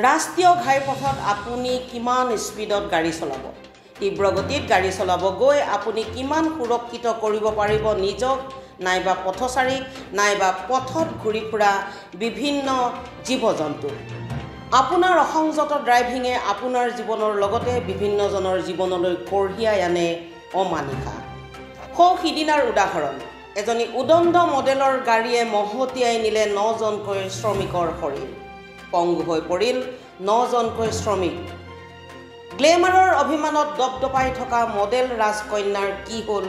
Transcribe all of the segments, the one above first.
ৰাষ্ট্ৰীয় ঘাইপথত আপুনি কিমান স্পীডত গাড়ী চলাব তীব্ৰ গতিত গাড়ী চলাব গৈ আপুনি কিমান সুৰক্ষিত কৰিব পাৰিব নিজক নাইবা পথচাৰীক নাইবা পথত ঘূৰি ফুৰা বিভিন্ন জীৱ-জন্তু আপোনাৰ অসংযত ড্ৰাইভিঙে আপোনাৰ জীৱনৰ লগতে বিভিন্নজনৰ জীৱনলৈ কঢ়িয়াই আনে অমানিশা সিদিনাৰ উদাহৰণ এজনী উদণ্ড মডেলৰ গাড়ীয়ে মহতিয়াই নিলে 9 জনকৈ শ্ৰমিকৰ শৰীৰ পংগু হৈ পৰিল 9 জনকৈ শ্ৰমিক গ্লেমাৰৰ অভিমানত দপদপাই থকা মডেল ৰাজকন্যাৰ কি হ'ল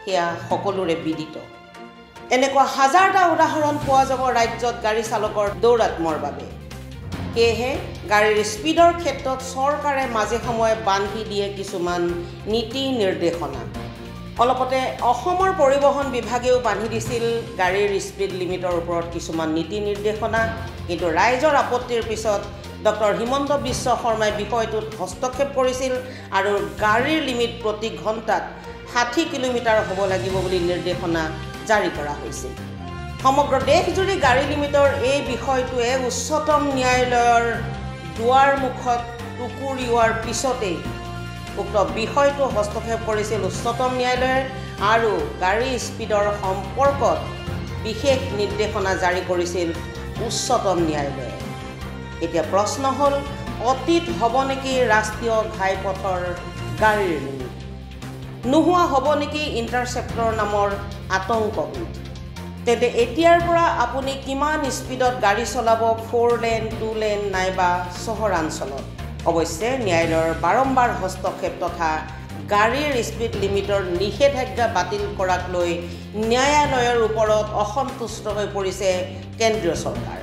হেয়া সকলোৰে বিদিত এনেকুৱা হাজাৰটা উদাহৰণ পোৱা যাব ৰাজ্যত গাড়ী চালকৰ দৌৰাত্মৰ বাবে এহে গাড়ীৰ স্পীডৰ ক্ষেত্ৰত চৰকাৰে মাজে সময়ে বান্ধি দিয়ে কিছুমান নীতি নিৰ্দেশনা অলপতে অসমৰ পৰিবহণ বিভাগেও বান্ধি দিছিল গাড়ীৰ স্পীড লিমিটৰ ওপৰত কিছুমান নীতি নিৰ্দেশনা কিন্তু ৰাইজৰ আপত্তিৰ পিছত ডক্টৰ হিমন্ত বিশ্ব শৰ্মাই বিষয়টোত হস্তক্ষেপ কৰিছিল আৰু গাড়ীৰ লিমিট প্ৰতি ঘণ্টাত 60 কিলোমিটাৰ হ'ব লাগিব বুলি নিৰ্দেশনা জাৰি কৰা হৈছিল সমগ্ৰ দেশজুৰি গাড়ী লিমিটৰ এই বিষয়টোৱে উচ্চতম ন্যায়ালয়ৰ দুৱাৰ মুখত টুকুৰিওৱাৰ পিছতেই উক্ত বিষয়টো হস্তক্ষেপ কৰিছিল উচ্চতম ন্যায়ালয়ে আৰু গাড়ী স্পীডৰ সম্পৰ্কত বিশেষ নিৰ্দেশনা জাৰি কৰিছিল উচ্চতম ন্যায়ালয়ে এতিয়া প্ৰশ্ন হ'ল অতীত হ'ব নেকি ৰাষ্ট্ৰীয় ঘাইপথৰ গাড়ীৰ লিমিট নোহোৱা হ'ব নেকি ইণ্টাৰচেপ্টৰ নামৰ আতংকবিধ তেন্তে এতিয়াৰ পৰা আপুনি কিমান স্পীডত গাড়ী চলাব 4 লেন 2 লেন নাইবা চহৰাঞ্চলত অৱশ্যে ন্যায়ালয়ৰ বাৰম্বাৰ হস্তক্ষেপ তথা গাড়ীৰ স্পীড লিমিটৰ নিষেধাজ্ঞা বাতিল কৰাক লৈ ন্যায়ালয়ৰ ওপৰত অসন্তুষ্ট হৈ পৰিছে কেন্দ্ৰীয় চৰকাৰ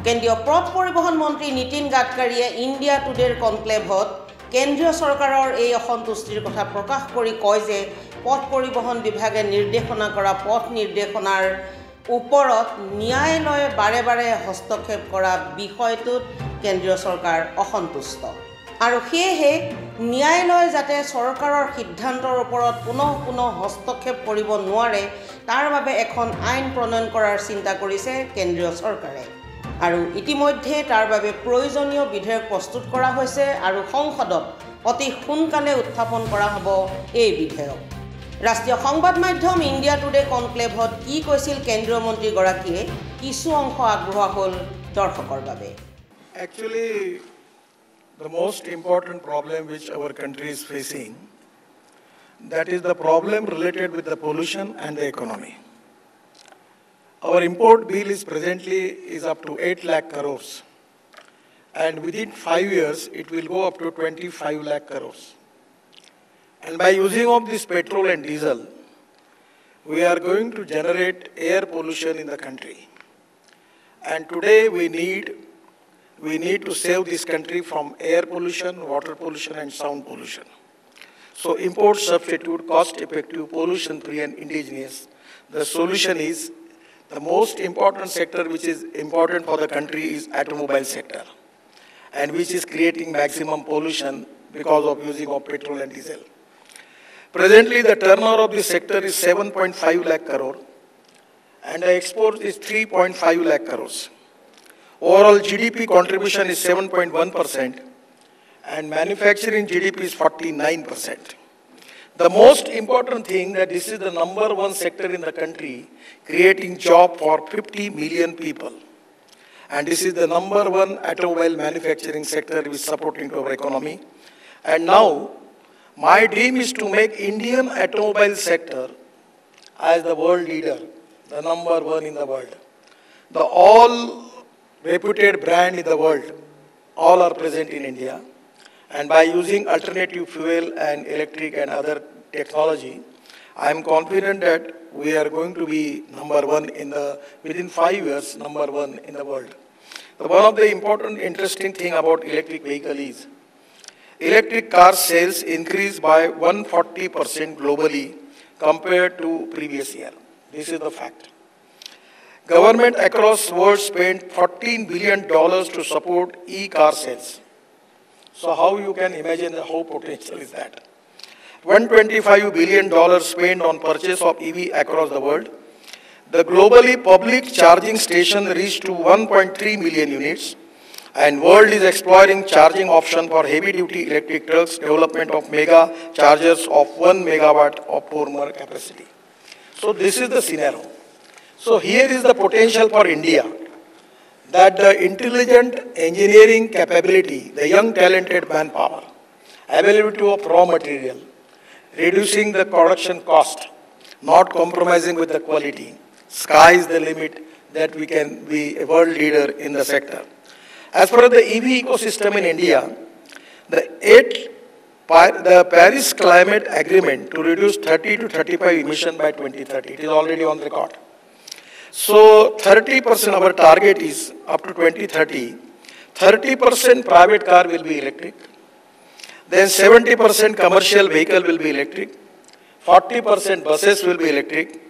কেন্দ্ৰীয় পথ পৰিবহণ মন্ত্ৰী নীতিন গাডকাৰীয়ে ইণ্ডিয়া টুডেৰ কনক্লেভত কেন্দ্ৰীয় চৰকাৰৰ এই অসন্তুষ্টিৰ কথা প্ৰকাশ কৰি কয় যে পথ পৰিবহণ বিভাগে নিৰ্দেশনা কৰা পথ নিৰ্দেশনাৰ ওপৰত ন্যায়ালয়ে বাৰে বাৰে হস্তক্ষেপ কৰা বিষয়টোত কেন্দ্ৰীয় চৰকাৰ অসন্তুষ্ট আৰু সেয়েহে ন্যায়ালয় যাতে চৰকাৰৰ সিদ্ধান্তৰ ওপৰত পুনঃ হস্তক্ষেপ কৰিব নোৱাৰে তাৰ বাবে এখন আইন প্ৰণয়ন কৰাৰ চিন্তা কৰিছে কেন্দ্ৰীয় চৰকাৰে আৰু ইতিমধ্যে তাৰ বাবে প্ৰয়োজনীয় বিধেয়ক প্ৰস্তুত কৰা হৈছে আৰু সংসদত অতি সোনকালে উত্থাপন কৰা হ'ব এই বিধেয়ক ৰাষ্ট্ৰীয় সংবাদ মাধ্যম ইণ্ডিয়া টুডে কনক্লেভত কি কৈছিল কেন্দ্ৰীয় মন্ত্ৰী গৰাকীয়ে কিছু অংশ আগবঢ়োৱা হ'ল দৰ্শকৰ বাবে Actually, the most important problem which our country is facing, that is the problem related with the pollution and the economy. Our import bill is presently up to 8 lakh crores. And within 5 years, it will go up to 25 lakh crores. And by using of this petrol and diesel, we are going to generate air pollution in the country. And today we need to save this country from air pollution, water pollution, and sound pollution. So import substitute, cost-effective, pollution-free and indigenous. The solution is the most important sector which is important for the country is automobile sector, and which is creating maximum pollution because of using of petrol and diesel. Presently, the turnover of this sector is 7.5 lakh crore, and the export is 3.5 lakh crores. Overall GDP contribution is 7.1%, and manufacturing GDP is 49%. The most important thing that this is the #1 sector in the country, creating job for 50 million people. And this is the #1 automobile manufacturing sector which is supporting to our economy. And now, my dream is to make Indian automobile sector as the world leader, the #1 in the world. The all reputed brand in the world, all are present in India. And by using alternative fuel and electric and other technology, I am confident that we are going to be #1 within 5 years, #1 in the world. One of the important, interesting thing about electric vehicle is, electric car sales increased by 140% globally compared to previous year. This is the fact. Government across the world spent $14 billion to support e-car sales. So how you can imagine how potential is that? $125 billion spent on purchase of EV across the world. The globally public charging station reached to 1.3 million units. And world is exploring charging option for heavy duty electric trucks, development of mega chargers of 1 megawatt of more capacity. So this is the scenario. So here is the potential for India, that the intelligent engineering capability, the young talented manpower, availability of raw material, reducing the production cost, not compromising with the quality. Sky is the limit that we can be a world leader in the sector. As far as the EV ecosystem in India, the Paris Climate Agreement to reduce 30 to 35 emission by 2030, it is already on record. So 30% our target is up to 2030, 30% private car will be electric, then 70% commercial vehicle will be electric, 40% buses will be electric,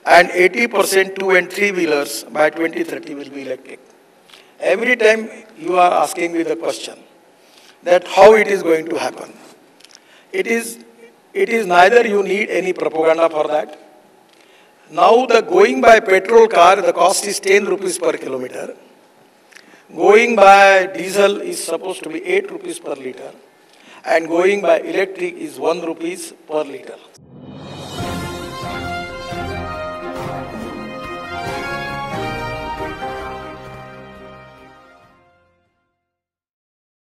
and 80% 2- and 3-wheelers by 2030 will be electric. Every time you are asking me the question that how it is going to happen. It is neither you need any propaganda for that. Now the going by petrol car, the cost is 10 rupees per kilometer. Going by diesel is supposed to be 8 rupees per liter. And going by electric is 1 rupees per liter.